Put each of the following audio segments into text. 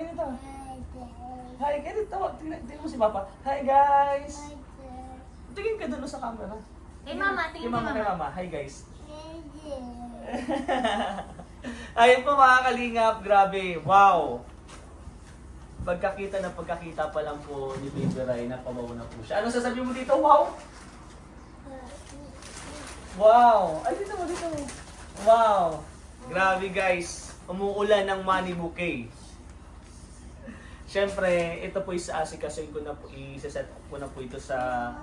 ganito. Hi, ganito. Tingnan mo si Papa. Hi, guys. Tingin ka doon sa camera. Kay Mama, Kay tingin Mama, kay kay Mama. Mama. Hi, guys. Ayun po mga kalingap, grabe. Wow. Pagkakita pa lang po ni Baby Rai, napabaw na po siya. Ano sasabihin mo dito? Wow! Wow! Ay, dito mo. Wow! Grabe guys, umuulan ng money bouquet. Siyempre, ito po isa-asikasin ko na po, isa-set up ko na po ito sa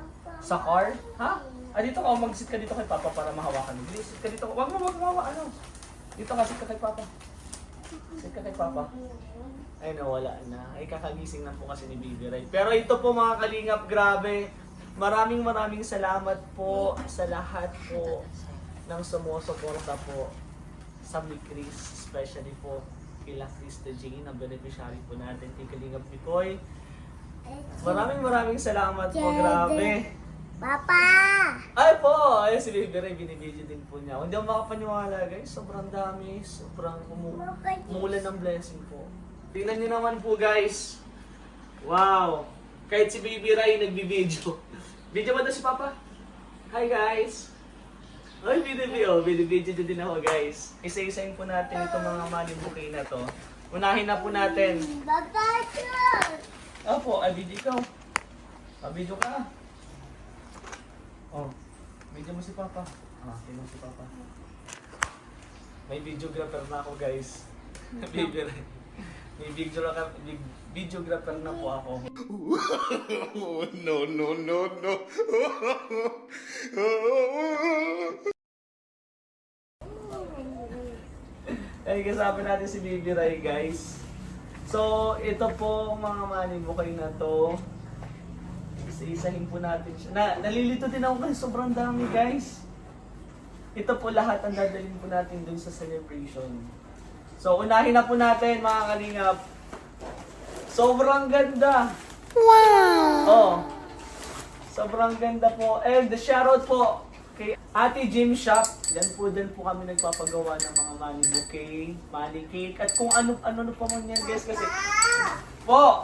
car. Ha? Ah, dito ka, mag-sit ka dito kay Papa para mahawakan mo. Sit ka dito. Wag mo, ano. Dito ka, sit ka kay Papa. Sit ka kay Papa. Ay, nawala na. Ay, kakagising na po kasi ni Baby Rai. Pero ito po mga kalingap, grabe. Maraming salamat po sa lahat po ng sumusuporta po sa Mikris, especially po kila Krista Jane, ang beneficiary po natin, kay Kalingap Mikoy. Maraming salamat po, grabe. Papa! Ay po! Ay, si Baby Rai, binibidyo din po niya. Hindi ako makapaniwala guys, sobrang dami, sobrang umulan ng blessing po. Tingnan niyo naman po guys. Wow! Kahit si Baby Rai nagbibidyo. Video ba na si Papa? Hi guys! Ay, binibidyo din ako guys. Isa-isahin po natin itong mga money bouquet na to. Unahin na po natin. Papa! Opo, ay video ka. Video ka. Oh, video mo si Papa. Tingnan mo si Papa. May videographer na ako guys. Baby Rai. May videographer na po ako. No. Ay, kasama natin si Baby Rai guys. So, ito po mga money bouquet na to. Isa-isahin po natin siya. Nalilito din ako kasi sobrang dami guys. Ito po lahat ang dadalhin po natin dun sa celebration. So, unahin na po natin mga kalingap. Sobrang ganda. Wow! Oh. Sobrang ganda po. And the shoutout po kay Ate Jim Shop. Din po kami nagpapagawa ng mga money bouquet, money cake, at kung ano pa man yan guys kasi. Po!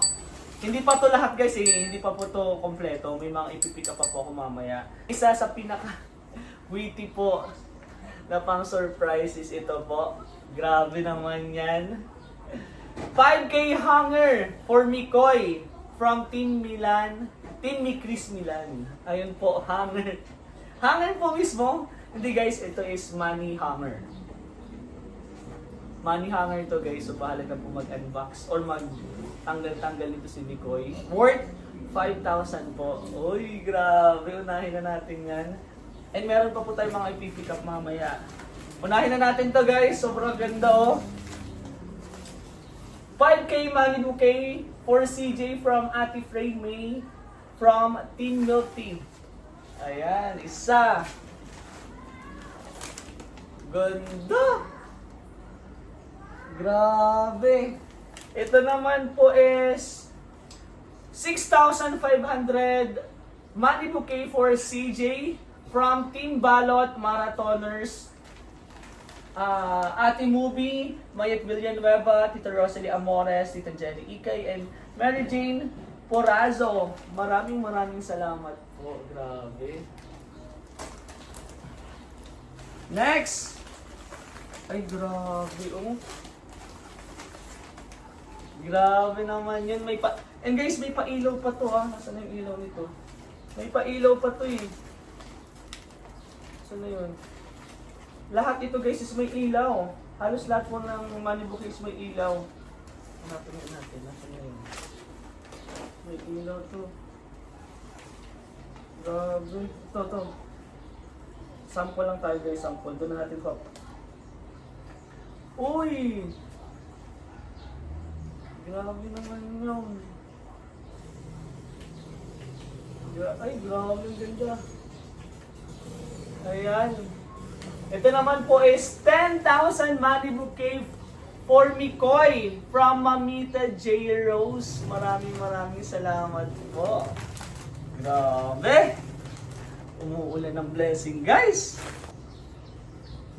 Hindi pa to lahat guys hindi pa po to kompleto. May mga ipipick up pa po ako mamaya. Isa sa pinaka witty po na pang surprise is ito po. Grabe naman yan. 5K hanger for Mikoy from Team Mikris Milan. Ayun po, hanger. Hanger po mismo. Hindi guys, ito is money hanger. Money hanger ito guys. So bahala na po mag-unbox or mag-tanggal nito si Mikoy. Worth 5,000 po. Uy, grabe. Unahin na natin yan. And meron pa po tayong mga ipipick up mamaya. Unahin na natin to guys. Sobrang ganda oh. 5K money bouquet for CJ from Ate Frey May from Team Milk Tea. Ayan, isa. Ganda. Grabe. Ito naman po is 6,500 money bouquet for CJ from Team Balot Marathoners. Ate Movie, Mayet Villanueva, Tita Rosalie Amores, Tita Jenny Ikay, and Mary Jane Porazo. Maraming salamat po. Grabe. Next! Ay, grabe oh. Grabe naman yun. And guys, may pailaw pa to ha. Nasaan na yung ilaw nito? May pailaw pa to eh. Saan na yun? Lahat ito guys is may ilaw. Halos lahat po ng money bouquet is may ilaw. Hanapin natin. Nasaan na yun? May ilaw to. Grabe. Ito. Sample lang tayo guys. Sample. Doon na natin pa. Uy! Grabe naman yun. Ay, grabe ang ganda. Ayan. Ito naman po is 10,000 money bouquet for Mikoy from Mamita J. Rose. Maraming salamat po. Grabe! Umuulan ng blessing guys.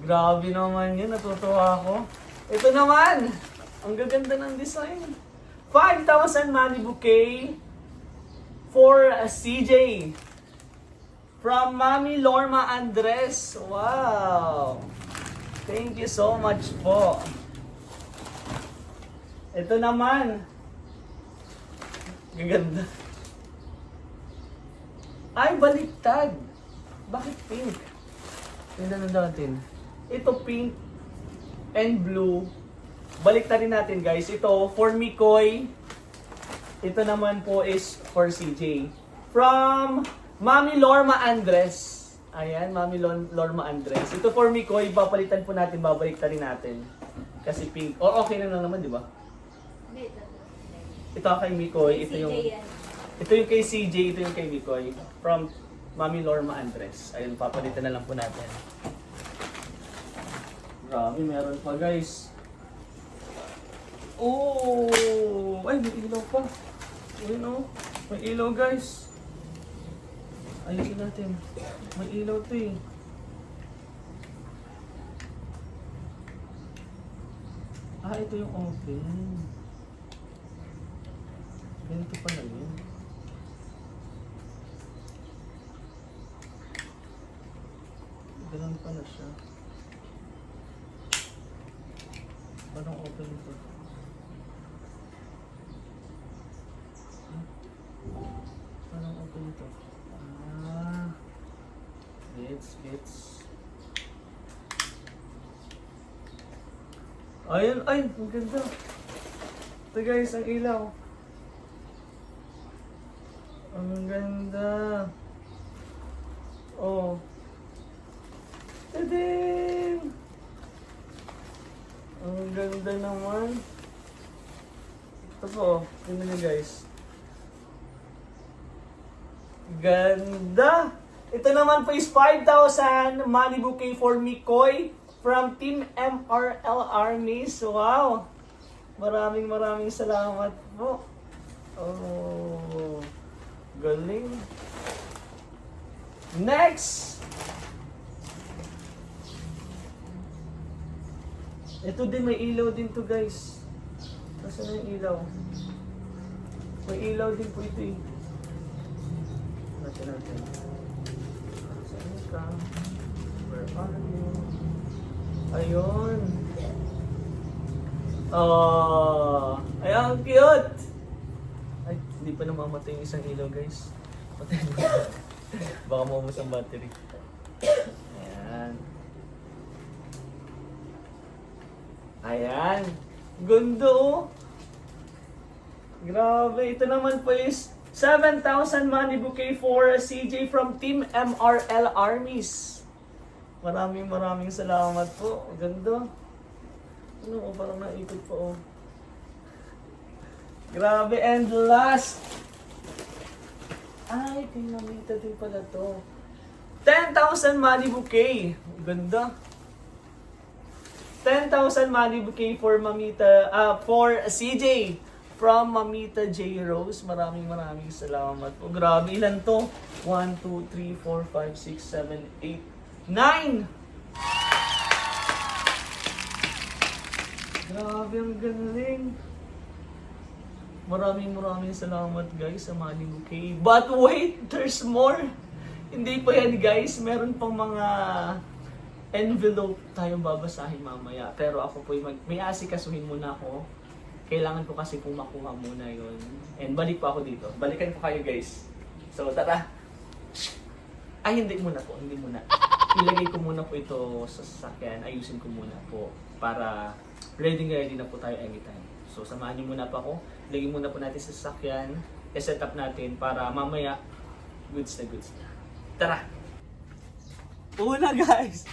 Grabe naman yun. Natutuwa ako. Ito naman. Ang gaganda ng design. 5,000 money bouquet for CJ. From Mami Lorma Andres. Wow! Thank you so much po. Ito naman. Gaganda. Ay, baliktad. Bakit pink? Tingnan natin. Ito pink and blue. Baliktarin natin guys. Ito for Mikoy. Ito naman po is for CJ. From Mami Lorma Andres. Ayan, Mami Lorma Andres. Ito for Mikoy. Papalitan po natin. Babaliktarin natin. Kasi pink. O okay na lang naman, di ba? Ito kay Mikoy. Ito yung kay CJ. Ito yung kay Mikoy. From Mami Lorma Andres. Ayun, papalitan na lang po natin. Grabe, meron pa guys. Oh! Ay, may ilaw pa. Ayun oh. May ilaw guys. Ayusin natin. May ilaw to eh. Ah, ito yung open. Ganito pala yun. Ganun pala siya. Parang open ito. Parang open ito. Ah. Gets. Ayun, ay, ang ganda. Ito guys, ang ilaw. Ang ganda. Oh. Tadam! Ang ganda naman. Ito po, tingnan nyo guys. Ganda! Ito naman po is 5,000 money bouquet for Mikoy from Team MRL Armies. Wow! Maraming salamat po. Oh, galing. Next! Ito din, may ilaw din to guys. Nasaan na yung ilaw? May ilaw din po ito eh. Natin. Saan ka? Where are you? Ayun. Oh, ay, ang cute! Ay, hindi pa namamatay yung isang ilaw guys. Patay mo. Baka maubos ang battery. Ayan. Ayan. Gundo oh. Grabe. Ito naman po is 7,000 money bouquet for CJ from Team MRL Armies. Maraming salamat po. Ganda. Ano oh, parang naikot pa oh. Grabe. And last. Ay, kay Mamita din pala to. 10,000 money bouquet. Ganda. 10,000 money bouquet for Mamita, for CJ from Mamita J. Rose. Maraming salamat po. Grabe, ilan to? 1, 2, 3, 4, 5, 6, 7, 8, 9! Grabe, ang galing. Maraming salamat guys sa money bouquet. But wait, there's more. Hindi pa yan guys. Meron pang mga envelope tayong babasahin mamaya. Pero ako po may asikasuhin muna ako. Kailangan ko kasi po makuha muna yon. And balik pa ako dito. Balikan ko kayo guys. So tara. Ay hindi muna po. Ilagay ko muna po ito sa sasakyan. Ayusin ko muna po. Para ready na po tayo anytime. So samahan niyo muna pa ako. Ilagay muna po natin sa sasakyan. I-set up natin para mamaya goods na. Tara! Una guys,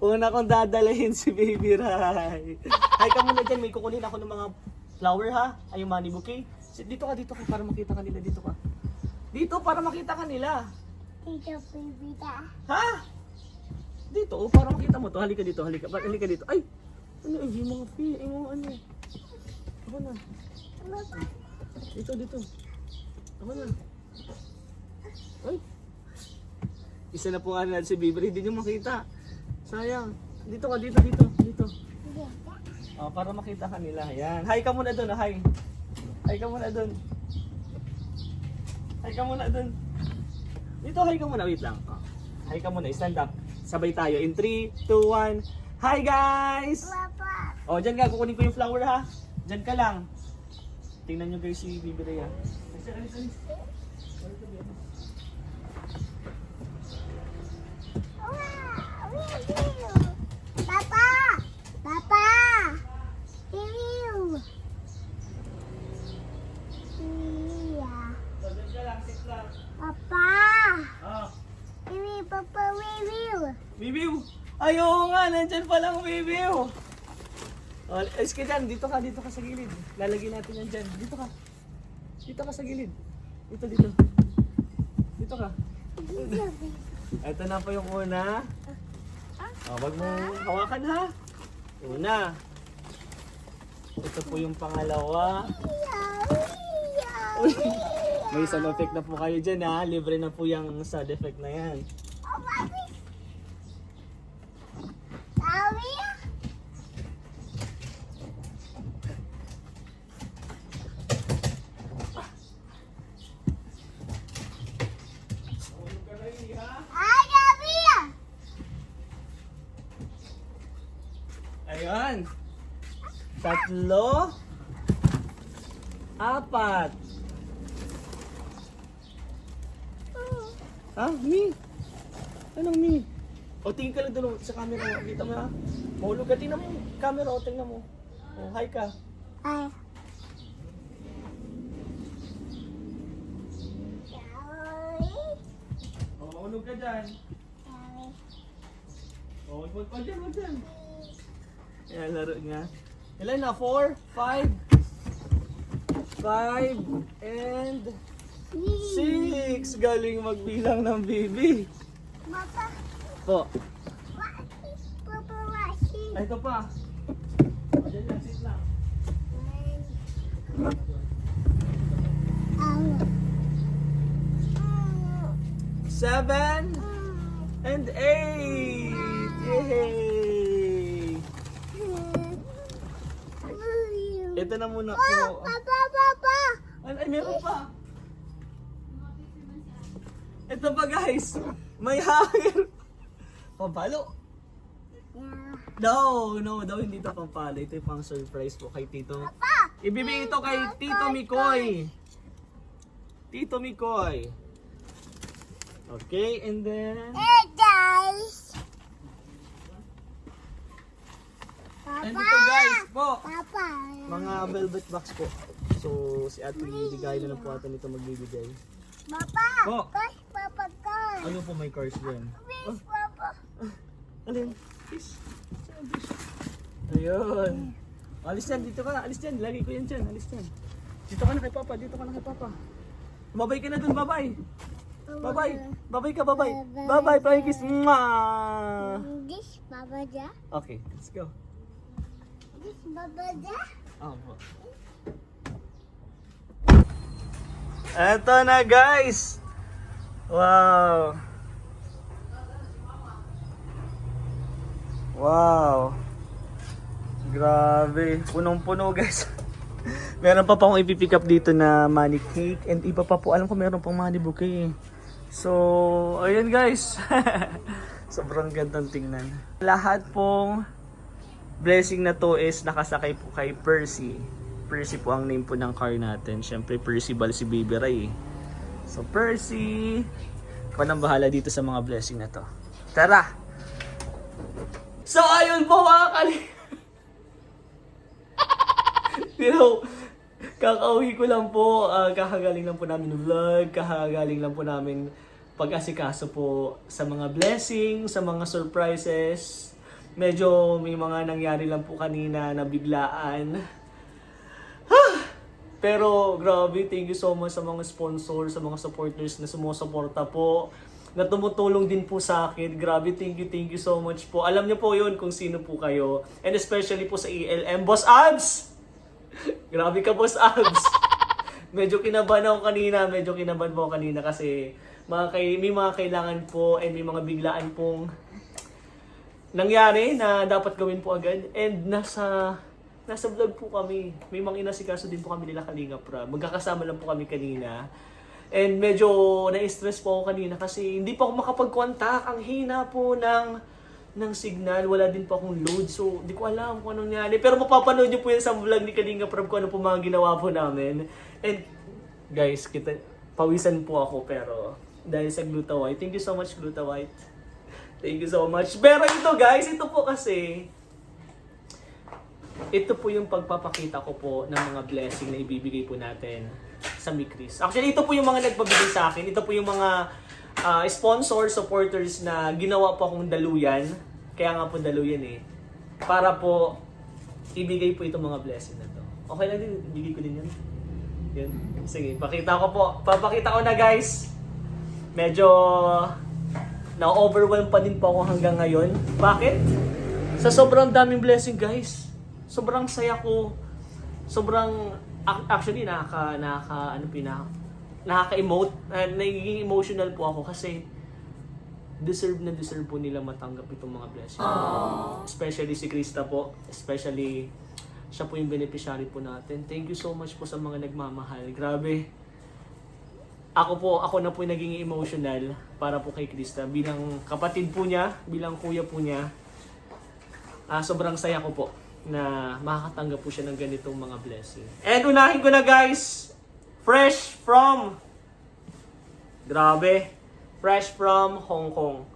kong dadalhin si Baby Rai. Hi ka muna dyan, may kukunin ako ng mga flower ha. Ay yung money bouquet. Dito ka para makita ka nila. Dito para makita ka nila. Tito, baby ka. Ha? Dito, para makita mo to. Halika dito. Ay! Ano yung mga ano? Ako na. Dito. Ako na. Ay! Isa na po natin si Baby, hindi nyo makita. Sayang. Dito. Para makita ka nila. Ayan. Hi ka muna doon. Hi. Hi ka muna dun. Hi ka muna dun. Dito, hi ka muna. Wait lang. Oh. Hi ka muna. Stand up. Sabay tayo. In 3, 2, 1. Hi guys! Papa. Oh, dyan ka. Kukunin ko yung flower ha. Dyan ka lang. Tingnan nyo guys si Bibi Rhea. Alis, alis. Papa. Papa. Review. Yeah. So, dyan ka lang. Sit lang. Papa. Oh. Review. Papa. Review. Bibiw! Ayaw nga, nandyan pa lang, Bibiw! Oh, alis ka dyan, dito ka sa gilid. Lalagyan natin yan dyan. Dito ka. Dito ka sa gilid. Dito. Dito ka. Ito na po yung una. Oh, wag mo hawakan ha. Una. Ito po yung pangalawa. Uy, may sound effect na po kayo dyan ha. Libre na po yung sound effect na yan. Ayan. 3, 4. Ha? Mi? Anong Mi? O, tingin ka lang doon sa camera mo. Kita mo ha? Mahulog ka. Tingnan mo yung camera o. Tingnan mo. O, hi ka. Ay. O, mahulog ka dyan. O, wag dyan. Ayan, laro niya. Ilan na? 4, 5, and 6. Galing magbilang ng baby. Papa. Po. Papa. Washi. Ay, ito pa. O, dyan lang. Sit lang. 7 and 8. Yay! Ito na muna po. Papa. Ay, meron pa. Ito pa guys. May hangin. Pampalo. No, hindi ito pampalo. Ito yung pang surprise po kay Tito. Ibibigay ito kay Tito Mikoy. Tito Mikoy. Okay, and then... Hey guys. And ito guys po. Papa. Mga velvet box po. So, si Ate bibigay na lang po ata nito magbibigay. Papa. Po. Guys, Papa guys. Ayun po may cars dyan. Please, Papa. Alin? Fish. Ayun. Alis yan, dito ka na. Alis yan. Lagi ko yan dyan. Alis yan. Dito ka na kay Papa. Dito ka na kay Papa. Babay ka na dun. Babay. Babay. Babay ka. Babay. Babay. Flying kiss. Mwah! This Papa ja. Okay, let's go. This Papa ja. Opo. Eto na guys. Wow. Wow. Grabe. Punong-puno guys. Meron pa akong ipipick up dito na money cake. And iba pa po. Alam ko meron pang money bouquet. So, ayun guys. Sobrang gandang tingnan. Lahat pong blessing na to is nakasakay po kay Percy. Percy po ang name po ng car natin. Siyempre, Percival si Baby Ray. So, Percy, ikaw nang bahala dito sa mga blessing na to. Tara! So, ayun po mga kakauwi ko lang po. Kakagaling lang po namin ng vlog. Kakagaling lang po namin pag-asikaso po sa mga blessing, sa mga surprises. Medyo may mga nangyari lang po kanina na biglaan. Pero grabe, thank you so much sa mga sponsors, sa mga supporters na sumusuporta po, na tumutulong din po sa akin. Grabe, thank you so much po. Alam niyo po yun kung sino po kayo. And especially po sa ELM. Boss Abs! Grabe ka, Boss Abs! Medyo kinabahan ako kanina, kasi may mga kailangan po and may mga biglaan pong nangyari na dapat gawin po agad. And nasa nasa vlog po kami. May mga inasikaso din po kami nila Kalinga Prab. Magkakasama lang po kami kanina. And medyo na-stress po ako kanina kasi hindi pa ako makapag-contact. Ang hina po ng signal. Wala din po akong load. So, di ko alam kung anong nangyari. Pero mapapanood niyo po yan sa vlog ni Kalinga Prab kung ano po mga ginawa po namin. And guys, pawisan po ako pero dahil sa Gluta White. Thank you so much, Gluta White. Thank you so much. Pero ito guys, ito po kasi ito po yung pagpapakita ko po ng mga blessing na ibibigay po natin sa Mikris. Actually, ito po yung mga nagpabigay sa akin. Ito po yung mga sponsors, supporters na ginawa po akong daluyan. Kaya nga po daluyan eh. Para po ibigay po itong mga blessing na to. Okay lang din, ibigay ko din yan. Yan. Sige, pakita ko po. Papakita ko na guys. Medyo na-overwhelm pa din po ako hanggang ngayon. Bakit? Sa sobrang daming blessing guys. Sobrang saya ko. Sobrang actually nakaka-emote. Nagiging emotional po ako kasi deserve po nila matanggap itong mga blessing. Especially si Krista po. Especially siya po yung beneficiary po natin. Thank you so much po sa mga nagmamahal. Grabe. Ako na po yung naging emotional para po kay Krista. Bilang kapatid po niya, bilang kuya po niya. Sobrang saya ko po na makakatanggap po siya ng ganitong mga blessing. And unahin ko na guys, fresh from Hong Kong.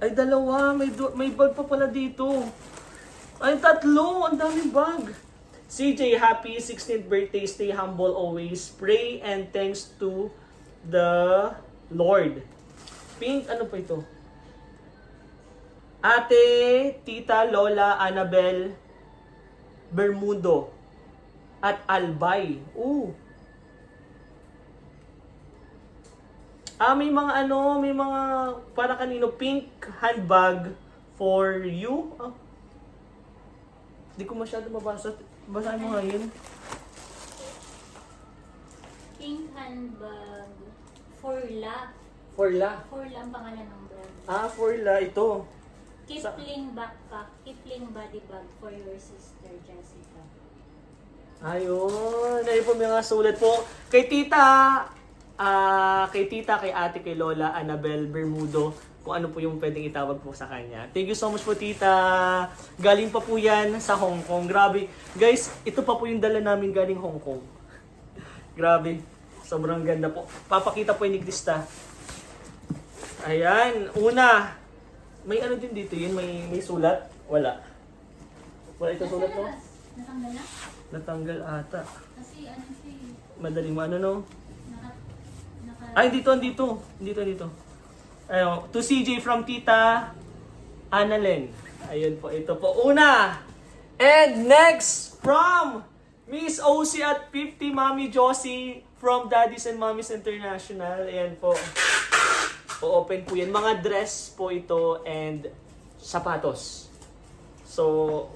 Ay dalawa, may bag pa pala dito. Ay tatlo, ang daming bag. CJ, happy 16th birthday, stay humble always. Pray and thanks to the Lord. Pink, ano pa ito? Ate, Tita, Lola, Annabel, Bermudo, at Albay. May mga para kanino, pink handbag for you. Di ko masyado mabasa. Basahin mo nga yun. Pink handbag. Forla. Forla. Forla ang pangalan ng brand. Forla. Ito. Kipling backpack. Kipling body bag for your sister, Jessica. Ayun. Ayun po mga sulat po. Kay tita, kay ate, kay Lola, Annabel, Bermudo, kung ano po yung pwedeng itawag po sa kanya. Thank you so much po tita. Galing pa po yan sa Hong Kong. Grabe. Guys, ito pa po yung dala namin galing Hong Kong. Grabe. Sobrang ganda po. Papakita po ni Krista. Ayan. Una. May ano din dito yun? May sulat? Wala. Wala ito sulat mo? Natanggal na? Natanggal ata. Kasi ano siya Madaling mo ano no? naka... Ay, dito. Ayun, to CJ from Tita Annalen. Ayun po, ito po. Una! And next, from Miss OC at 50, Mami Josie from Daddies and Mommies International. Ayan po. O-open po yan. Mga dress po ito and sapatos. So,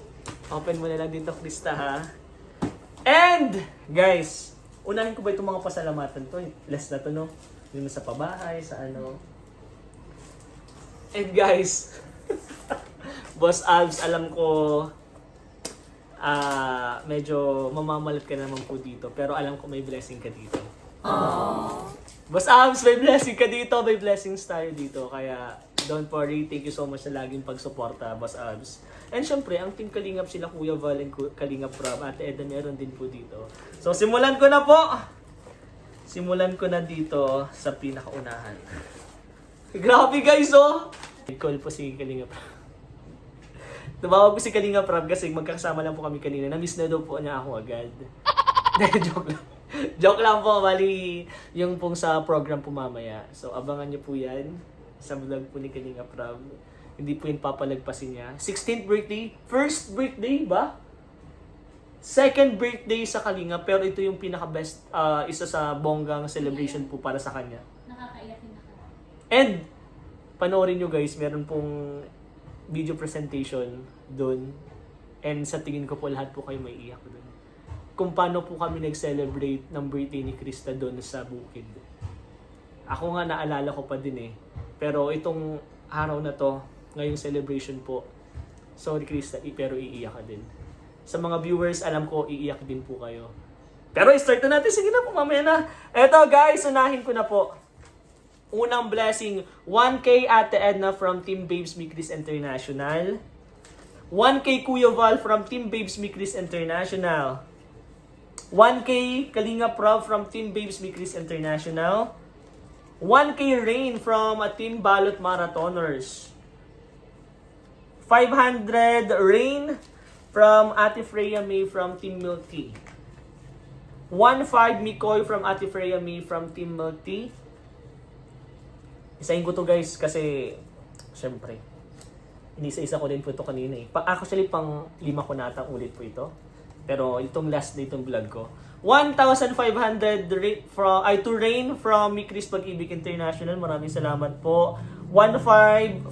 open mo na lang dito, Krista, ha? And, guys, unahin ko ba itong mga pasalamatan to? Less na to, no? Yung sa pabahay, sa ano. And guys, Boss Alves, alam ko medyo mamamalat ka naman po dito. Pero alam ko may blessing ka dito. Boss Alves, may blessing ka dito. May blessings tayo dito. Kaya don't worry. Thank you so much sa laging pagsuporta, Boss Alves. And syempre, ang team Kalingap sila, Kuya Val and Kalingap Prab. Ate Eda meron din po dito. So simulan ko na po. Simulan ko na dito sa pinakaunahan. Grabe guys, oh! Call po si Kalinga Prab. Tumawag po si Kalinga Prab kasi magkakasama lang po kami kanina. Na-miss na daw po niya ako agad. Joke lang. Joke lang po, bali yung pong sa program po mamaya. So abangan niyo po yan sa vlog po ni Kalinga Prab. Hindi po yun papalagpasin niya. 16th birthday, first birthday ba? Second birthday sa Kalinga, pero ito yung pinaka-best, isa sa bonggang celebration po para sa kanya. Nakakaiyak din ako. And, panoorin nyo guys, meron pong video presentation doon. And sa tingin ko po, lahat po kayo may iyak doon. Kung paano po kami nag-celebrate ng birthday ni Krista doon sa bukid. Ako nga naalala ko pa din eh. Pero itong araw na to, ngayong celebration po, sorry Krista, pero iiyak ka din. Sa mga viewers, alam ko, iiyak din po kayo. Pero start na natin. Sige na po, mamaya na. Eto guys, unahin ko na po. Unang blessing, 1K Ate Edna from Team Babes Me Chris International. 1K Kuya Val from Team Babes Me Chris International. 1K Kalinga Prab from Team Babes Me Chris International. 1K Rain from Team Balot Marathoners. 500 Rain from Ate Freya May from Team Milk Tea. 1.5 Mikoy from Ate Freya May from Team Milk Tea. Isahin ko to guys kasi syempre inisa-isa ko din po ito kanina eh. Actually pang 5 ko natang ulit po ito. Pero itong last na itong vlog ko. 1,500 to Rain from Mikris Pag-ibig International. Maraming salamat po. 1.5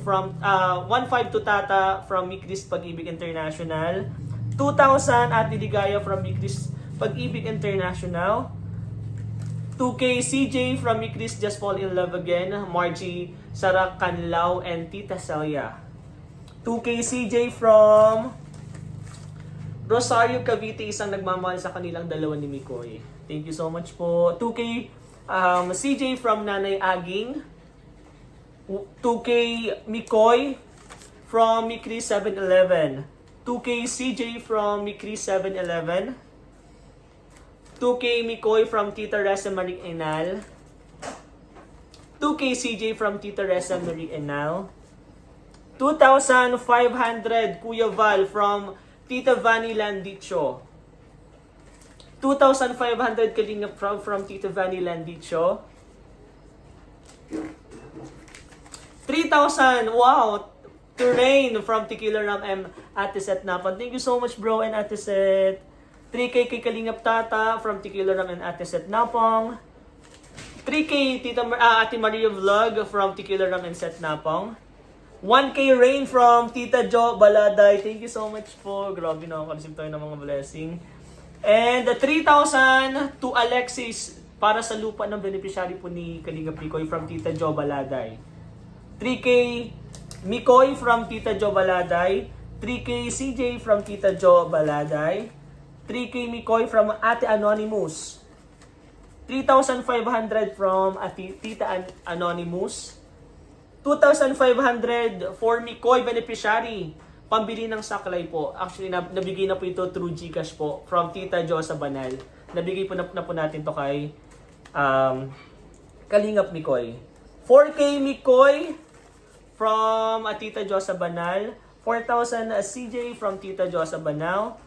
to Tata from Mikris Pag-ibig International. 2,000 Ate Ligaya from Mikris Pag-ibig International. 2K CJ from Mikris Just Fall in Love Again. Margie Sara Canlao and Tita Celia. 2K CJ from Rosario Cavite, isang nagmamahal sa kanilang dalawa ni Mikoy. Thank you so much po. 2K CJ from Nanay Aging. 2K Mikoy from Mikris 7-Eleven. 2K CJ from Mikris 7-Eleven. 2K Mikoy from Tita Reza Marie Enal. 2K CJ from Tita Reza Marie Enal. 2,500 Kuya Val from Tita Vanny Landicho. 2,500 Kalinga Prab from Tita Vanny Landicho. 3,000, wow! To Rain from Tequila Ram M. Ate Set Napan. Thank you so much bro and Ate Set. 3K kay Kalingap Tata from Tequila Ram and Ate Set Napong. 3K Ate Maria Vlog from Tequila Ram and Set Napong. 1K Rain from Tita Jo Baladay. Thank you so much po. Grabe na ako. Receive tayo ng mga blessing. And 3,000 to Alexis para sa lupa ng beneficiary po ni Kalinga Mikoy from Tita Jo Baladay. 3K Mikoy from Tita Jo Baladay. 3K CJ from Tita Jo Baladay. 3K Mikoy from Ate Anonymous. 3,500 from Tita Anonymous. 2,500 for Mikoy beneficiary. Pambili ng saklay po. Actually, nabigay na po ito through GCash po from Tita Jo sa Banal. Nabigay po na po natin to kay Kalingap Mikoy. 4K Mikoy from Tita Jo sa Banal. 4,000 CJ from Tita Jo sa Banal.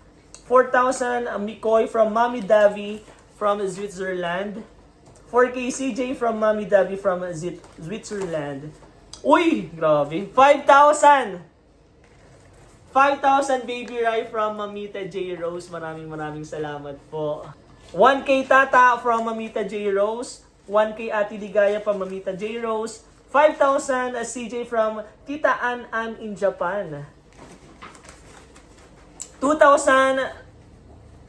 4,000 Mikoy from Mami Davi from Switzerland. 4K CJ from Mami Davi from Switzerland. Uy! Grabe. 5,000! 5,000 Baby Rai from Mamita J. Rose. Maraming salamat po. 1K Tata from Mamita J. Rose. 1K Ate Ligaya from Mamita J. Rose. 5,000 CJ from Tita An in Japan. 2,000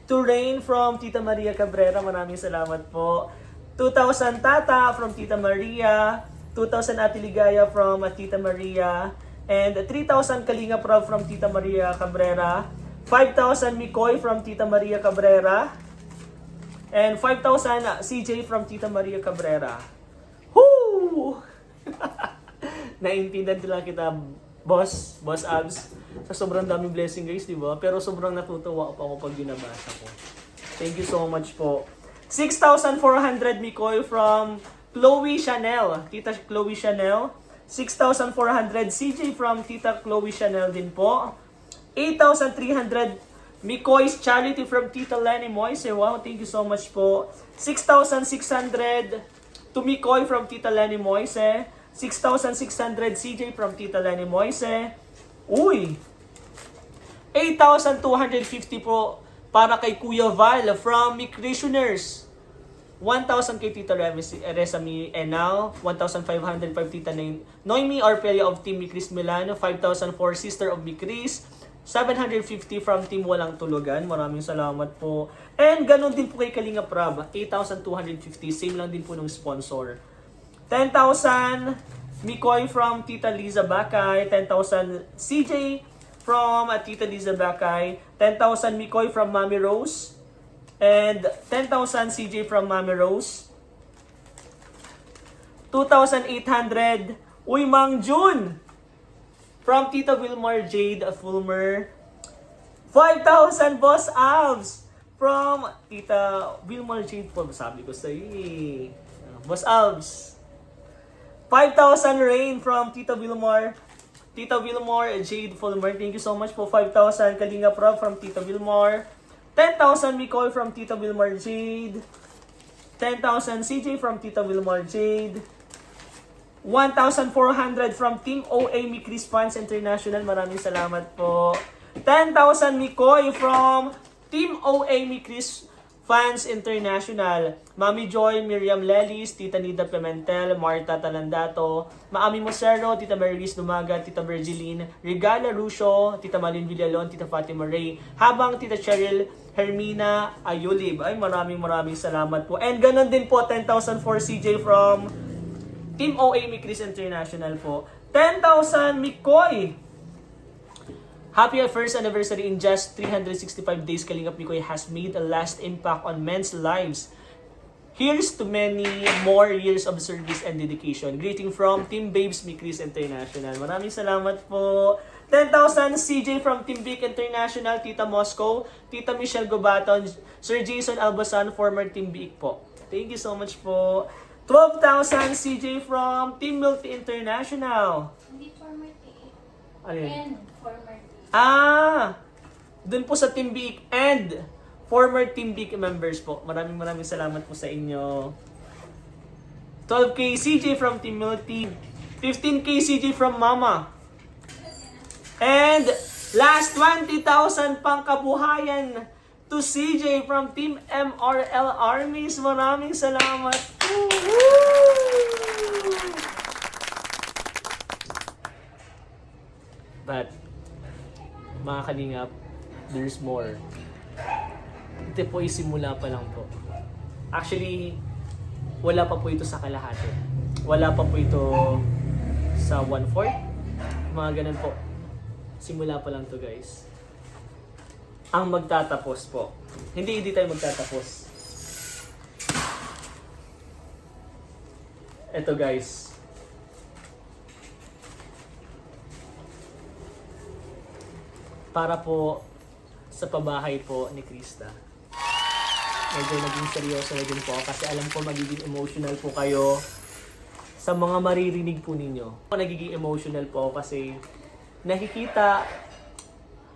to Rain from Tita Maria Cabrera. Maraming salamat po. 2,000 Tata from Tita Maria. 2,000 Ate Ligaya from Tita Maria. And 3,000 Kalinga Prab from Tita Maria Cabrera. 5,000 Mikoy from Tita Maria Cabrera. And 5,000 CJ from Tita Maria Cabrera. Woo! Naintindihan nila kita, boss Abs. Sa sobrang daming blessing guys, di ba? Pero sobrang natutuwa ako pag binabasa ko. Thank you so much po. 6,400 Mikoy from Chloe Chanel. Tita Chloe Chanel. 6,400 CJ from Tita Chloe Chanel din po. 8,300 Mikoy's Charity from Tita Lenny Moise. Wow, thank you so much po. 6,600 to Mikoy from Tita Lenny Moise. 6,600 CJ from Tita Lenny Moise. Uy! 8,250 po para kay Kuya Val from Micreationers. 1,000 kay Tita Reza Mi Enal. 1,505 Tita Noemi Arpelia of Team Micris Milano. 5,000 for Sister of Micris. 750 from Team Walang Tulugan. Maraming salamat po. And ganun din po kay Kalinga Prab. 8,250. Same lang din po ng sponsor. 10,000 Mikoy from Tita Liza Bakay. 10,000 CJ from Tita Liza Bakay. 10,000 Mikoy from Mami Rose. And 10,000 CJ from Mami Rose. 2,800 Uy Mang Jun from Tita Wilmar Jade Fulmer. 5,000 Boss Alves from Tita Wilmar Jade po. Sabi ko sa iyo. Boss Alves. 5,000 Rain from Tita Wilmar. Tita Wilmar Jade Fulmer. Thank you so much po. 5,000 Kalinga Prab from Tita Wilmar. 10,000 Mikoy from Tita Wilmar Jade. 10,000 CJ from Tita Wilmar Jade. 1,400 from Team OA Mikris Fans International. Maraming salamat po. 10,000 Mikoy from Team OA Mikris Fans International. Mami Joy, Miriam Lelis, Tita Nida Pimentel, Marta Talandato, Maami Mosero, Tita Marilys Dumaga, Tita Virgiline, Regala Rusio, Tita Malin Villalon, Tita Fatima Ray, habang Tita Cheryl Hermina Ayulib. Ay, maraming salamat po. And ganun din po, 10,000 for CJ from Team OA Mikris International po. 10,000 Mikoy. Happy first anniversary in just 365 days. Kalingap Mikoy has made a last impact on men's lives. Here's to many more years of service and dedication. Greeting from Team Babes Mikris International. Maraming salamat po. 10,000 CJ from Team Big International, Tita Moscow, Tita Michelle Gobaton, Sir Jason Albasan, former Team Big po. Thank you so much po. 12,000 CJ from Team Multi International. Hindi former TA. Ano yun? And former TA. Dun po sa Team Big and former Team Big members po. Maraming salamat po sa inyo. 12K CJ from Team Multi. 15K CJ from Mama. And last 20,000 pang kabuhayan to CJ from Team MRL Armies. Maraming salamat. But, mga kalingap, there's more. Ito po ay simula pa lang po. Actually, wala pa po ito sa kalahati. Wala pa po ito sa 1/4. Mga ganun po. Simula pa lang to, guys. Ang magtatapos po. Hindi tayo magtatapos. Ito, guys. Para po sa pabahay po ni Krista. Medyo naging seryoso na din po kasi alam ko magiging emotional po kayo sa mga maririnig po ninyo. Nagiging emotional po ako kasi nakikita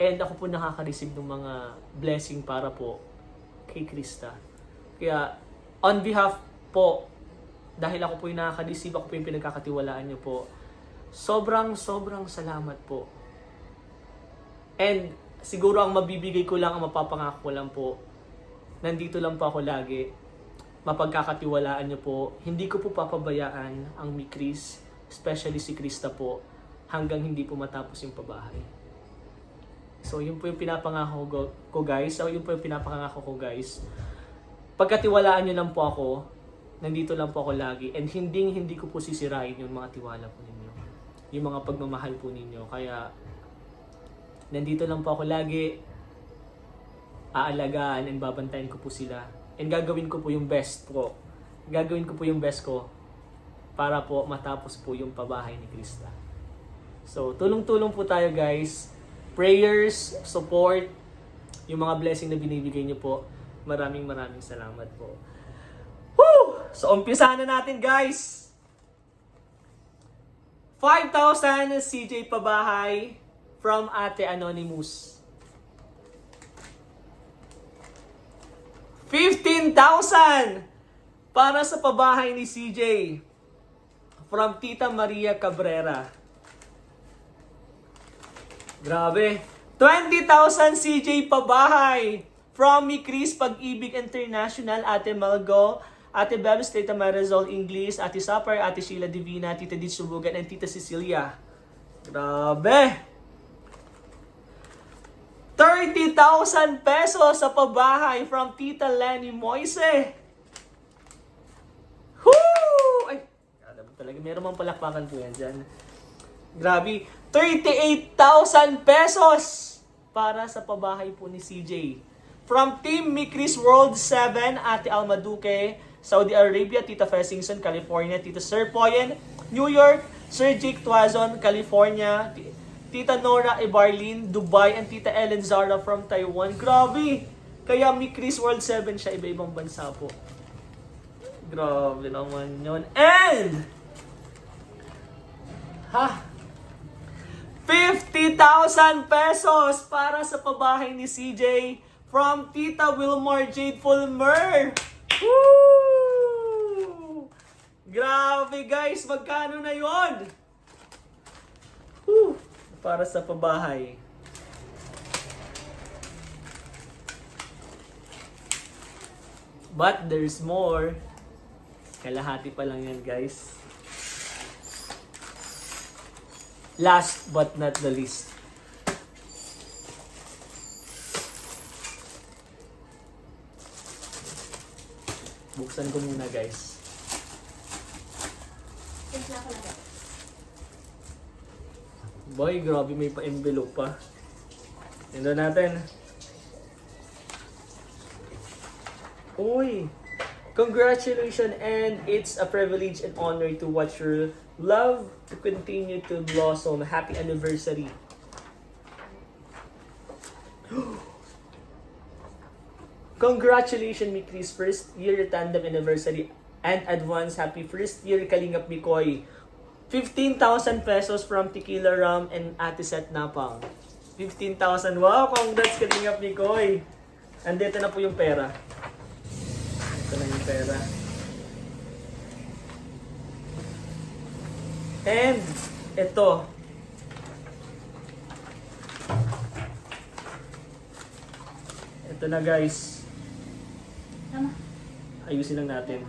and ako po nakaka-receive ng mga blessing para po kay Krista. Kaya on behalf po, dahil ako po yung nakaka-receive, ako po yung pinagkakatiwalaan nyo po, sobrang salamat po. And siguro ang mabibigay ko lang, ang mapapangako ko lang po, nandito lang po ako lagi, mapagkakatiwalaan nyo po, hindi ko po papabayaan ang Mikris, especially si Krista po, hanggang hindi po matapos yung pabahay. So yun po yung pinapangako ko guys, pagkatiwalaan nyo lang po ako, nandito lang po ako lagi, and hindi ko po sisirain yung mga tiwala po ninyo, yung mga pagmamahal po ninyo, kaya nandito lang po ako lagi, aalagaan and babantayan ko po sila. And gagawin ko po yung best ko. Gagawin ko po yung best ko para po matapos po yung pabahay ni Krista. So, tulong-tulong po tayo guys. Prayers, support, yung mga blessing na binibigay niyo po. Maraming salamat po. Woo! So, umpisa na natin guys. 5,000 CJ pabahay from Ate Anonymous. 15,000 para sa pabahay ni CJ from Tita Maria Cabrera. Grabe. 20,000 CJ pabahay from Mikris Pag-ibig International, Ate Malgo, Ate Bebs, Tita Marizol Ingles, Ate Sapar, Ate Sheila Divina, Tita Ditch Subugan, and Tita Cecilia. Grabe. 30,000 pesos sa pabahay from Tita Lenny Moise. Woo! Ay, alam mo talaga, meron mang palakpakan po yan dyan. Grabe. 38,000 pesos para sa pabahay po ni CJ. From Team Mikris World 7, Ate Alma Duque, Saudi Arabia, Tita Fessingson, California, Tita Sir Poyen, New York, Sir Jake Tuazon, California, Tita Nora Ibarlin, Dubai, and Tita Ellen Zara from Taiwan. Grabe! Kaya Mikris World 7 siya, iba-ibang bansa po. Grabe naman yun. And, 50,000 pesos para sa pabahay ni CJ from Tita Wilmar Jade Fulmer. Woo! Grabe guys, magkano na yon? Woo! Para sa pabahay. But there's more. Kalahati pa lang yan guys. Last but not the least. Buksan ko muna guys. Boy, grabe may pa-envelope pa. Tingnan natin. Uy! Congratulations, and it's a privilege and honor to watch your love to continue to blossom. Happy anniversary. Congratulations, Mikris, first year tandem anniversary and advance happy first year Kalingap Mikoy. 15,000 pesos from Tequila Rum and Ate Set Napang. 15,000. Wow, congrats Kalingap Mikoy. Andito na po yung pera. Ito na yung pera. And ito. Ito na guys. Tama. Ayusin lang natin.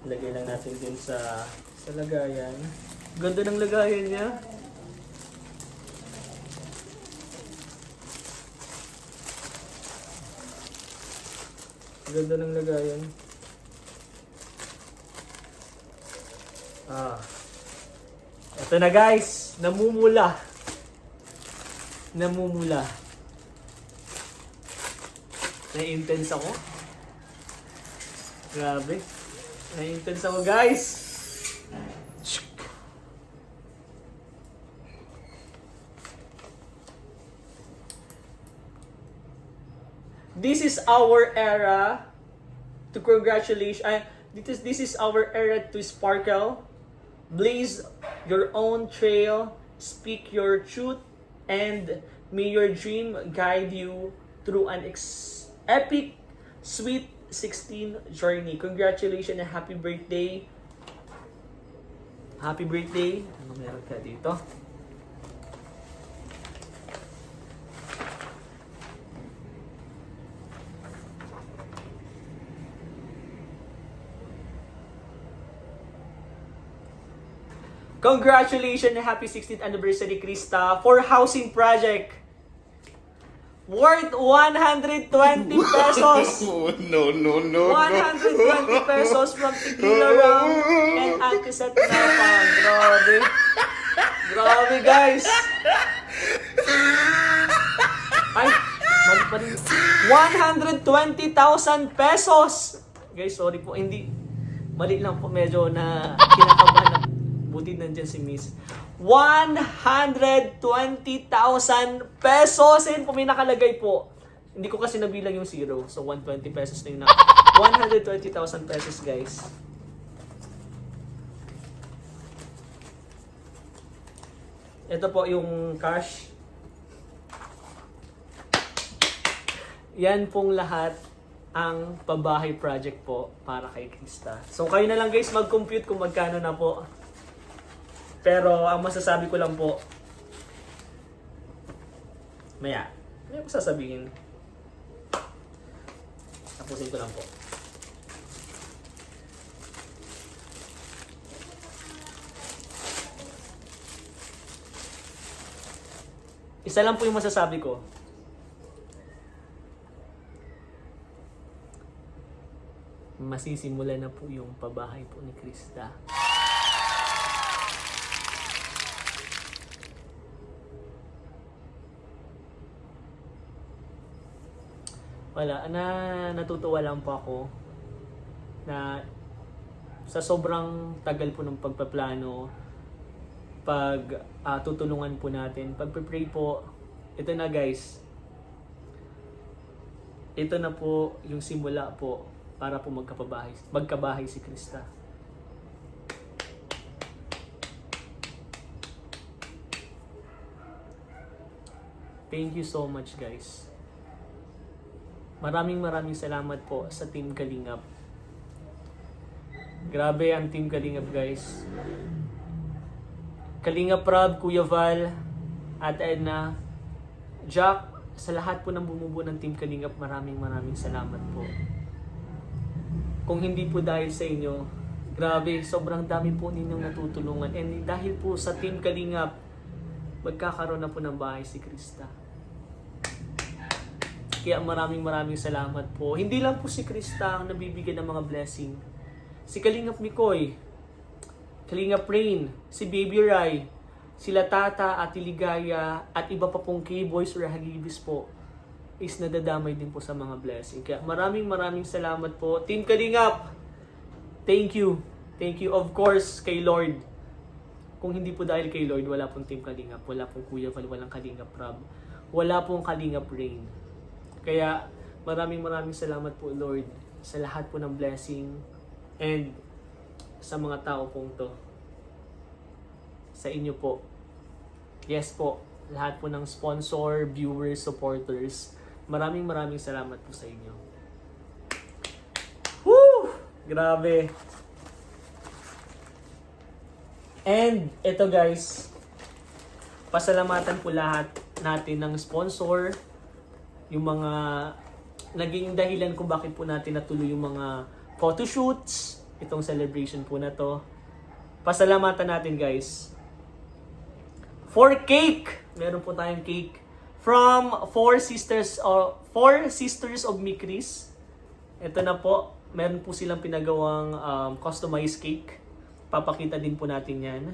Lagay lang natin din sa lagayan. Ganda ng lagayan niya. Ganda ng lagayan. Ito na guys. Namumula. Namumula. Na-intense ako. Grabe. Na-intense ako guys. This is our era to congratulate. This is our era to sparkle, blaze your own trail, speak your truth, and may your dream guide you through an epic, sweet 16 journey. Congratulations and happy birthday. Happy birthday. Ano meron ka dito? Congratulations and happy 16th anniversary, Krista, for housing project. Worth 120 pesos. No. 120 pesos from Tequila Rum and Antisat Napang. Grabe. Grabe, guys. Ay, mali pa rin. 120,000 pesos. Guys, sorry po. Hindi. Mali lang po. Medyo na kinakabahan na. Buti nandyan si Miss. 120,000 pesos. Ayun po, may nakalagay po. Hindi ko kasi nabilang yung zero. So, 120 pesos na yung 120,000 pesos, guys. Ito po yung cash. Yan pong lahat ang pabahay project po para kay Krista. So, kayo na lang guys mag-compute kung magkano na po. Pero ang masasabi ko lang po, may ko sasabihin. Tapusin ko lang po. Isa lang po yung masasabi ko. Masisimula na po yung pabahay po ni Krista. Wala, natutuwa lang po ako na sa sobrang tagal po ng pagpaplano, tutulungan po natin, pagpe-pray po, ito na guys. Ito na po yung simula po para po magkabahay si Krista. Thank you so much guys. Maraming salamat po sa Team Kalingap. Grabe ang Team Kalingap guys. Kalingap Rob, Kuya Val, Ate Edna, Jack, sa lahat po ng bumubuo ng Team Kalingap, maraming salamat po. Kung hindi po dahil sa inyo, grabe, sobrang dami po ninyong natutulungan. And dahil po sa Team Kalingap, magkakaroon na po ng bahay si Krista. Kaya maraming salamat po. Hindi lang po si Krista ang nabibigyan ng mga blessing. Si Kalingap Mikoy, Kalingap Rain, si Baby Rai, sila Tata, Ate Ligaya, at iba pa pong K-Boys or Hagibis po is nadadamay din po sa mga blessing. Kaya maraming salamat po. Team Kalingap, thank you. Thank you of course kay Lord. Kung hindi po dahil kay Lord, wala pong Team Kalingap, wala pong Kuya Val, walang Kalingap Rob, wala pong Kalingap Rain. Kaya maraming salamat po Lord sa lahat po ng blessing and sa mga tao pong to. Sa inyo po. Yes po, lahat po ng sponsor, viewers, supporters. Maraming salamat po sa inyo. Woo! Grabe. And ito guys, pasalamatan po lahat natin ng sponsor, yung mga naging dahilan kung bakit po natin natuloy yung mga photoshoots, itong celebration po na to. Pasalamatan natin guys. For cake, meron po tayong cake from Four Sisters of Mikris. Ito na po, meron po silang pinagawang customized cake. Papakita din po natin yan.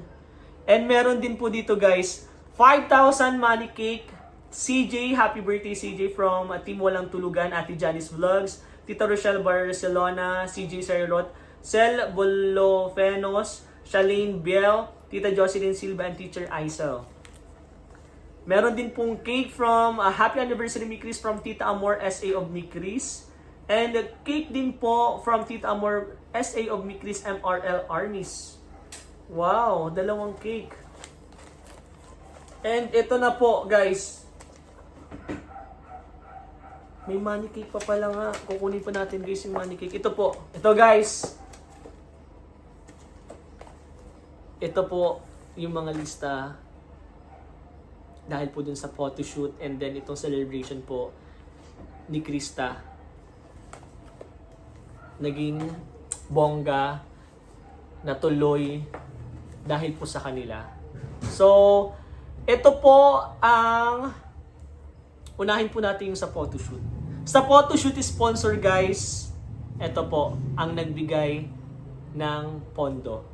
And meron din po dito guys, 5,000 money cake. CJ, happy birthday CJ from Team Walang Tulugan, Ate Janice Vlogs, Tita Rochelle Barcelona, CJ Sarlot, Cel Bolofenos, Shalane Biel, Tita Jocelyn Silva, and Teacher Aisel. Meron din pong cake from Happy Anniversary Mikris from Tita Amor SA of Mikris. And cake din po from Tita Amor SA of Mikris MRL Armies. Wow, dalawang cake. And ito na po guys. May money cake pa pala nga. Kukunin pa natin guys yung money cake. Ito po. Ito guys. Ito po yung mga lista. Dahil po dun sa photoshoot and then itong celebration po ni Krista. Naging bongga, natuloy dahil po sa kanila. So, ito po ang unahin po natin yung sa photoshoot. Sa photoshoot sponsor guys, ito po ang nagbigay ng pondo.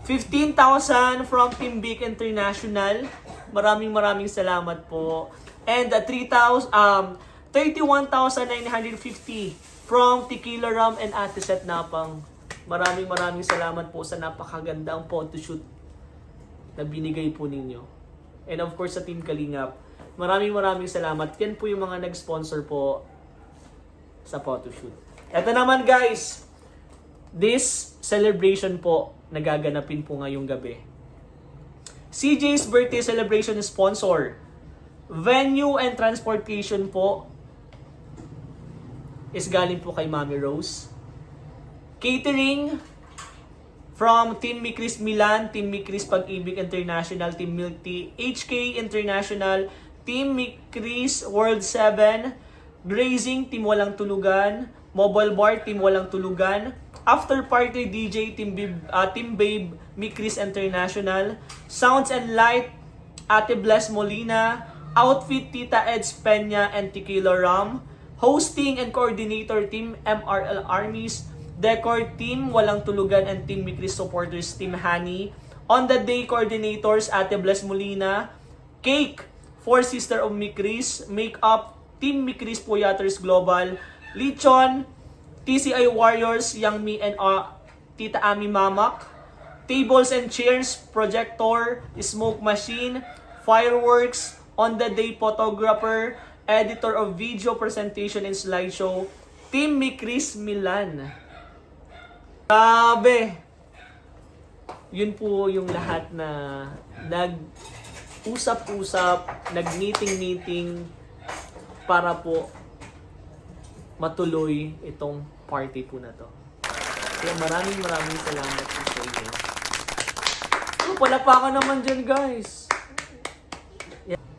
15,000 from Team Big International. Maraming salamat po. And 31,950 from Tequila Rum and Ate Set Napang. Maraming salamat po sa napakagandang photoshoot na binigay po ninyo. And of course sa Team Kalingap, maraming salamat. Yan po yung mga nag-sponsor po sa photoshoot. Ito naman guys, this celebration po nagaganapin po ngayong gabi. CJ's birthday celebration sponsor. Venue and transportation po is galing po kay Mami Rose. Catering from Team Mikris Milan, Team Mikris Pag-ibig International, Team Milk Tea, HK International, Team Mikris World 7, Grazing, Team Walang Tulugan, Mobile Bar, Team Walang Tulugan, After Party DJ, Team Babe, Mikris International, Sounds and Light, Ate Bless Molina, Outfit, Tita Eds Peña and Tequila Rum, Hosting and Coordinator, Team MRL Armies, Decor Team Walang Tulugan and Team Mikris Supporters, Team Honey, On the Day Coordinators, Ate Bless Molina, Cake, Four Sister of Mikris, Makeup, Team Mikris Puyaters Global, Lichon, TCI Warriors, Yang Mi and Tita Ami Mamak, Tables and Chairs, Projector, Smoke Machine, Fireworks, On The Day Photographer, Editor of Video Presentation and Slideshow, Team Mikris Milan. Grabe! Yun po yung lahat na nag-usap-usap, nag-meeting-meeting para po matuloy itong party po na to. Kaya maraming salamat po sa inyo. Palapakan naman dyan, guys.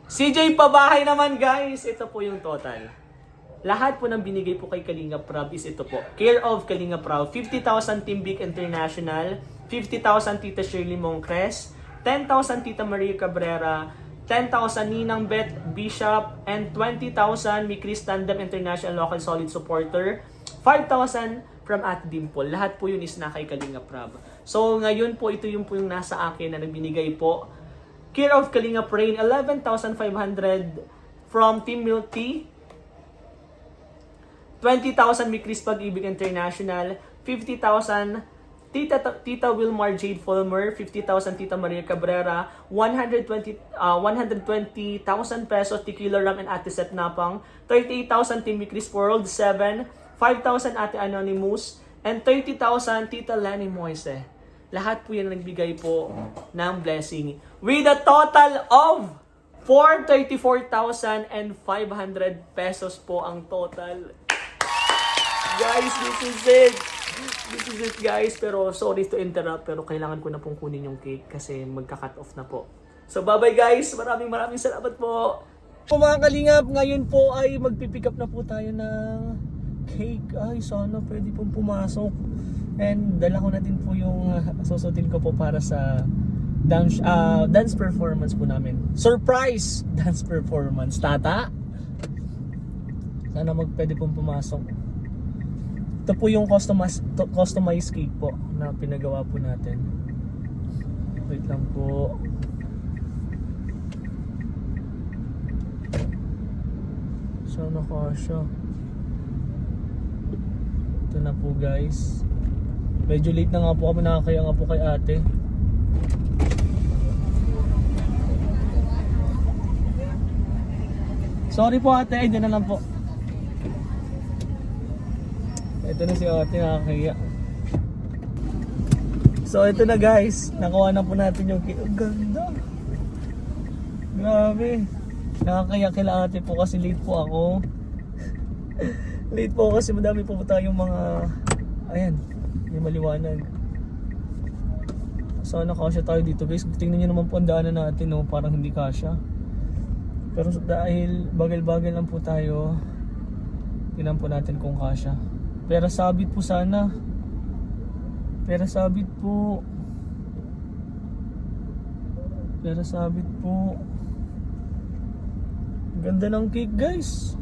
CJ Pabahay naman, guys. Ito po yung total. Lahat po ng binigay po kay Kalinga Prab is ito po. Care of Kalinga Prab. 50,000 Team Big International. 50,000 Tita Shirley Mongcres. 10,000 Tita Maria Cabrera. 10,000 Ninang Beth Bishop. And 20,000 Mikris Tandem International Local Solid Supporter. 5,000 from Ate Dimple. Lahat po yun is na kay Kalinga Prab. So ngayon po, ito yung po yung nasa akin na nagbinigay po. Care of Kalinga Prain, 11,500 from Team Milk Tea. 20,000 Mikris Pag-ibig International. 50,000 Tita Wilmar Jade Fulmer. 50,000 Tita Maria Cabrera. 120,000 pesos Tequila Ram and Ate Seth Napang. 38,000 Team Mikris World 7. 5,000 Ate Anonymous. And 30,000 Tita Lani Moise. Lahat po yan nagbigay po ng blessing. With a total of 434,500 pesos po ang total. Guys, this is it. This is it, guys. Pero sorry to interrupt, pero kailangan ko na pong kunin yung cake kasi magka-cut off na po. So bye-bye, guys. Maraming salamat po. Po mga kalingap, ngayon po ay magpipick up na po tayo ng cake. Ay, sana pwede pong pumasok. And dala ko na din po yung susutin ko po para sa dance performance po namin. Surprise dance performance. Tata, sana pwede pong pumasok. Ito po yung customized cake po na pinagawa po natin. Wait lang po. Sana kasya. Ito na po, guys. Medyo late na nga po kami, nakakaya nga po kay ate. Sorry po ate, ay dyan na lang po. Ito na si ate, nakakaya. So ito na, guys, nakuha na po natin yung cake. Ang ganda. Grabe. Nakakaya kila ate po kasi late po ako. Late po kasi madami po tayong mga, ayan, yung maliwanag. Sana kasya tayo dito, guys. Tingnan nyo naman po ang daanan natin, no? Parang hindi kasya. Pero dahil bagal-bagal lang po tayo, tingnan po natin kung kasya. Pero sabit po sana. Pero sabit po. Pero sabit po. Ganda ng cake, guys.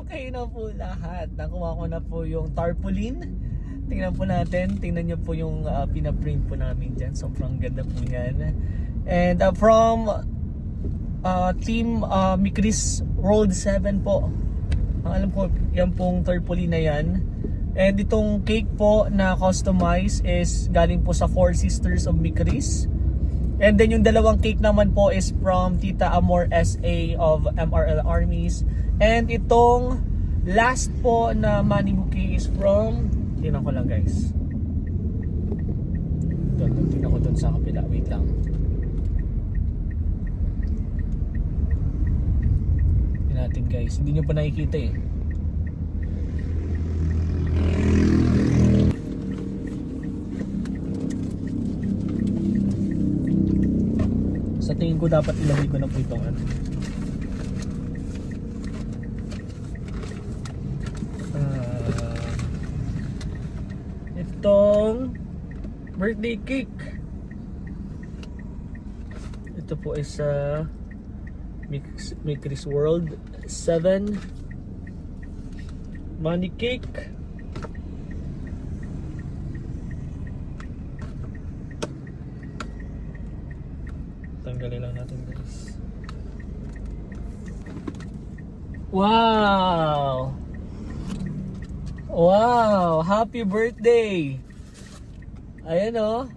Okay na po lahat. Nakuha ko na po yung tarpaulin. Tingnan po natin. Tingnan nyo po yung pinaprint po namin dyan. Sobrang ganda po yan. And from Team Mikris World 7 po. Ang alam ko, yan pong tarpaulin na yan. And itong cake po na customized is galing po sa Four Sisters of Mikris. And then yung dalawang cake naman po is from Tita Amor SA of MRL Armies. And itong last po na money bouquet is from, tingnan ko lang, guys. Tingnan ko dun sa kapila. Wait lang. Tingnan natin, guys. Hindi nyo pa nakikita eh. Sa tingin ko dapat ilagay ko na po itong ano. Itong birthday cake. Ito po is Mikris World 7 money cake. Tanggalin lang natin guys. Wow! Wow! Happy birthday! Ayan o.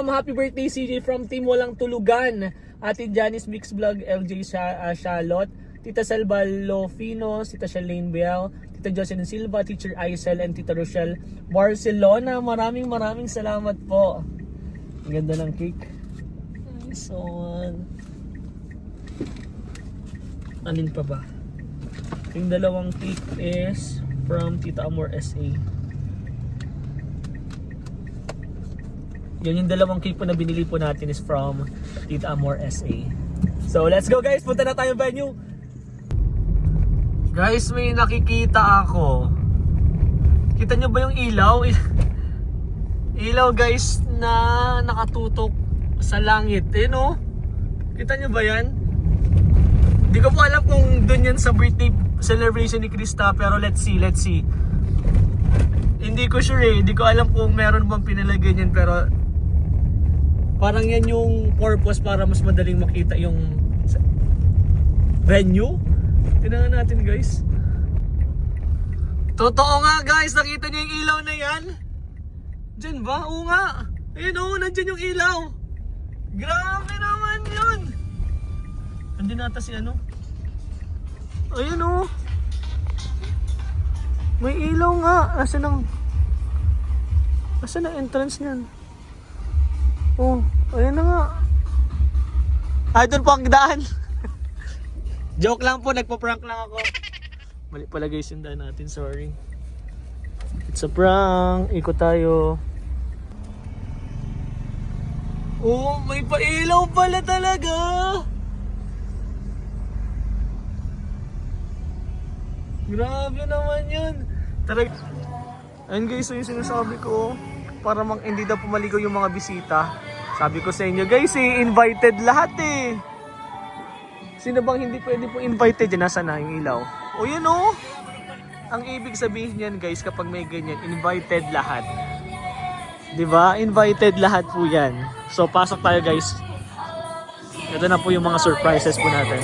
Happy birthday CJ from Team Walang Tulugan. Ate Janice Mix Vlog, LJ Charlotte, Tita Selva Lofino, Tita Shalane Biel, Tita Jocelyn Silva, Teacher Aisel, and Tita Rochelle Barcelona. Maraming salamat po. Ang ganda ng cake. Nice one. Anin pa ba? Yung dalawang cake is from Tita Amor SA. Yun yung dalawang cake po na binili po natin is from Tita Amor SA. So let's go guys, punta na tayo venue. Guys, may nakikita ako. Kita nyo ba yung ilaw? Ilaw guys na nakatutok sa langit. Eh no? Kita nyo ba yan? Di ko po alam kung dun yan sa birthday celebration ni Krista, pero let's see. Hindi ko sure eh. Hindi ko alam kung meron bang pinalagay yan, pero parang yan yung purpose para mas madaling makita yung venue. Tingnan natin guys. Totoo nga guys, nakita niyo yung ilaw na yan? Diyan ba? Oo nga. Ayun o, nandyan yung ilaw. Grabe naman yun. Andun nata si ano? Ayun o. May ilaw nga. Asan ang entrance niyan? Oh, ayun na nga. Ay, doon po ang daan. Joke lang po, nagpa-prank lang ako. Mali pala guys yung daan natin, sorry. It's a prank. Ikot tayo. Oh, may pailaw pala talaga. Grabe naman yun. Talaga. Ayun guys, so yung sinasabi ko, para hindi daw pumaligaw yung mga bisita. Sabi ko sa inyo guys, invited lahat eh. Sino bang hindi pwede po invited? Yan, nasa na yung ilaw? O yun o. Ang ibig sabihin yan guys, kapag may ganyan, invited lahat. Diba? Invited lahat po yan. So pasok tayo guys. Ito na po yung mga surprises po natin.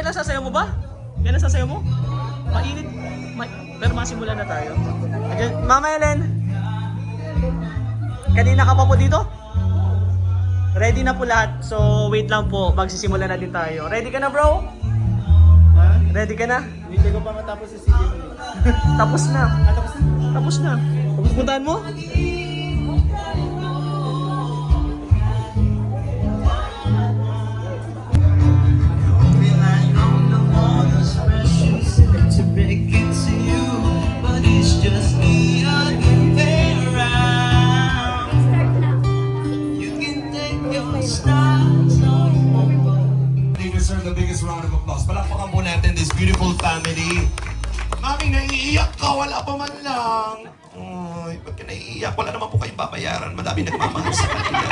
Sasayaw mo ba? Yan ang sasayaw mo? Mainit. Pero masimulan na tayo. Okay. Mama Ellen, kanina ka pa po dito? Ready na po lahat. So wait lang po, magsisimula na din tayo. Ready ka na bro? Ready ka na? Hindi ko pa matapos sa CD. Tapos na. Tapos na? Tapos na. Pupuntahan mo? The biggest round of applause. Palakpakan po natin this beautiful family. Mami, naiiyak ka. Wala pa man lang. Ay, ba't ka naiiyak? Wala naman po kayong babayaran. Madami nagmamahal sa kanila.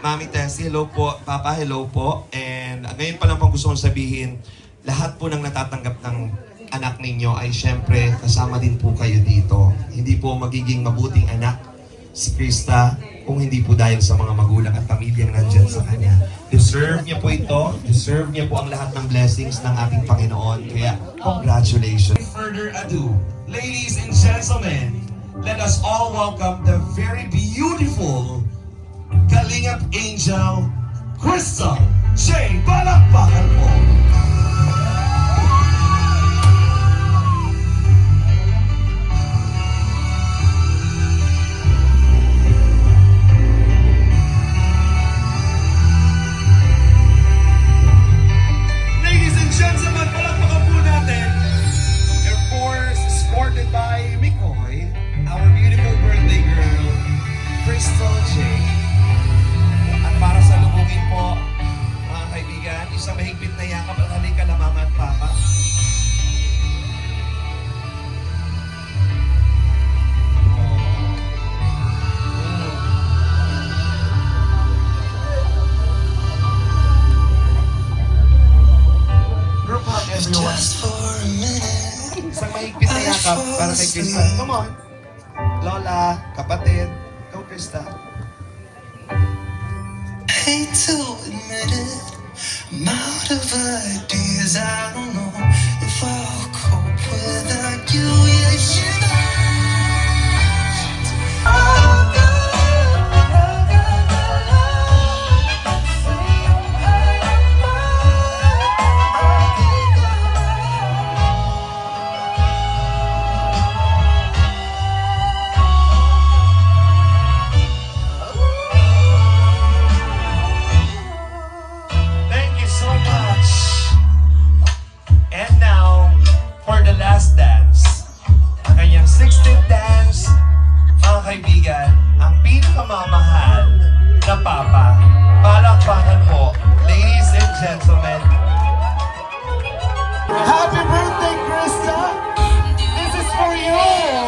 Mami Tessie, hello po. Papa, hello po. And ngayon pa lang pang gusto kong sabihin, lahat po ng natatanggap ng anak ninyo ay syempre kasama din po kayo dito. Hindi po magiging mabuting anak si Krista kung hindi po dahil sa mga magulang at pamilyang nandyan sa kanya. Deserve niya po ito. Deserve niya po ang lahat ng blessings ng ating Panginoon. Kaya, congratulations. Further ado, ladies and gentlemen, let us all welcome the very beautiful Kalingap Angel, Crystal J. Palakpakan po. Come on. Lola, kapatid. Go, Krista. Hate to admit it, I'm out of ideas. I don't know if I'll cope without you. Yeah, sugar. Thank you so much. And now, for the last dance. Ang kanyang 16th dance, mga kaibigan, ang pinakamamahal na papa. Palakpakan po, ladies and gentlemen. Happy birthday, Krista! This is for you!